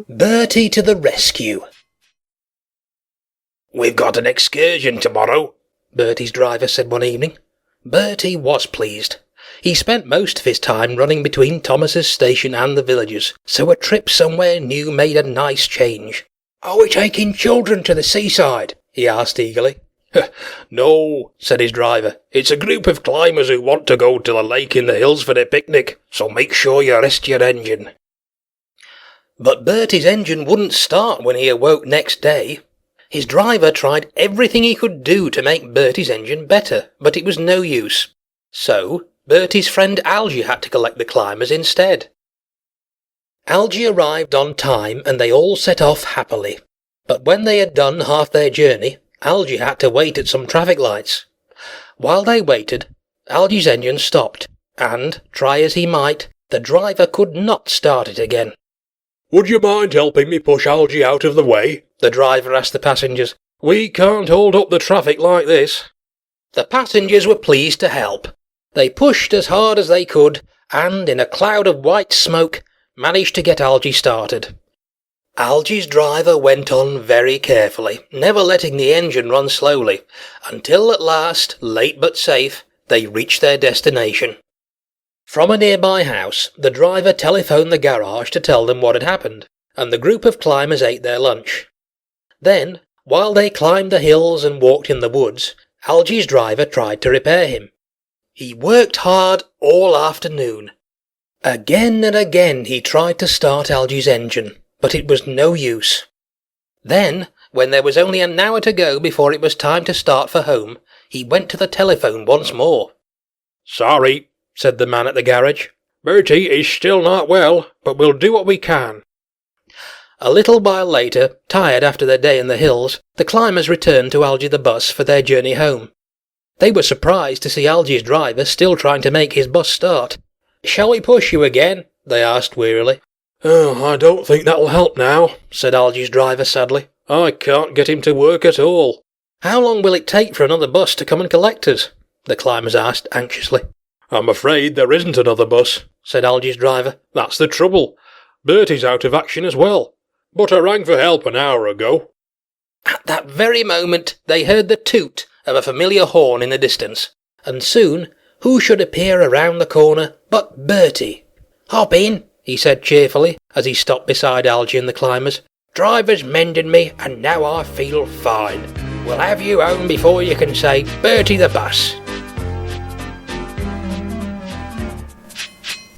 Bertie to the rescue. "We've got an excursion tomorrow," Bertie's driver said one evening. Bertie was pleased. He spent most of his time running between Thomas's station and the villages, so a trip somewhere new made a nice change. "Are we taking children to the seaside?" he asked eagerly. "No," said his driver. "It's a group of climbers who want to go to the lake in the hills for their picnic, so make sure you rest your engine." But Bertie's engine wouldn't start when he awoke next day. His driver tried everything he could do to make Bertie's engine better, but it was no use. So Bertie's friend Algy had to collect the climbers instead. Algy arrived on time and they all set off happily. But when they had done half their journey, Algy had to wait at some traffic lights. While they waited, Algy's engine stopped, and, try as he might, the driver could not start it again. "Would you mind helping me push Algy out of the way?" the driver asked the passengers. "We can't hold up the traffic like this." The passengers were pleased to help. They pushed as hard as they could, and, in a cloud of white smoke, managed to get Algy started. Algy's driver went on very carefully, never letting the engine run slowly, until at last, late but safe, they reached their destination. From a nearby house, the driver telephoned the garage to tell them what had happened, and the group of climbers ate their lunch. Then, while they climbed the hills and walked in the woods, Algy's driver tried to repair him. He worked hard all afternoon. Again and again he tried to start Algy's engine, but it was no use. Then, when there was only an hour to go before it was time to start for home, he went to the telephone once more. "Sorry," said the man at the garage. "Bertie is still not well, but we'll do what we can." A little while later, tired after their day in the hills, the climbers returned to Algy the bus for their journey home. They were surprised to see Algy's driver still trying to make his bus start. "Shall we push you again?" they asked wearily. "Oh, I don't think that'll help now," said Algy's driver sadly. "I can't get him to work at all." "How long will it take for another bus to come and collect us?" the climbers asked anxiously. "I'm afraid there isn't another bus," said Algy's driver. "That's the trouble. Bertie's out of action as well. But I rang for help an hour ago." At that very moment they heard the toot of a familiar horn in the distance, and soon who should appear around the corner but Bertie. "Hop in," he said cheerfully, as he stopped beside Algy and the climbers. "Driver's mended me, and now I feel fine. We'll have you home before you can say, 'Bertie the bus.'"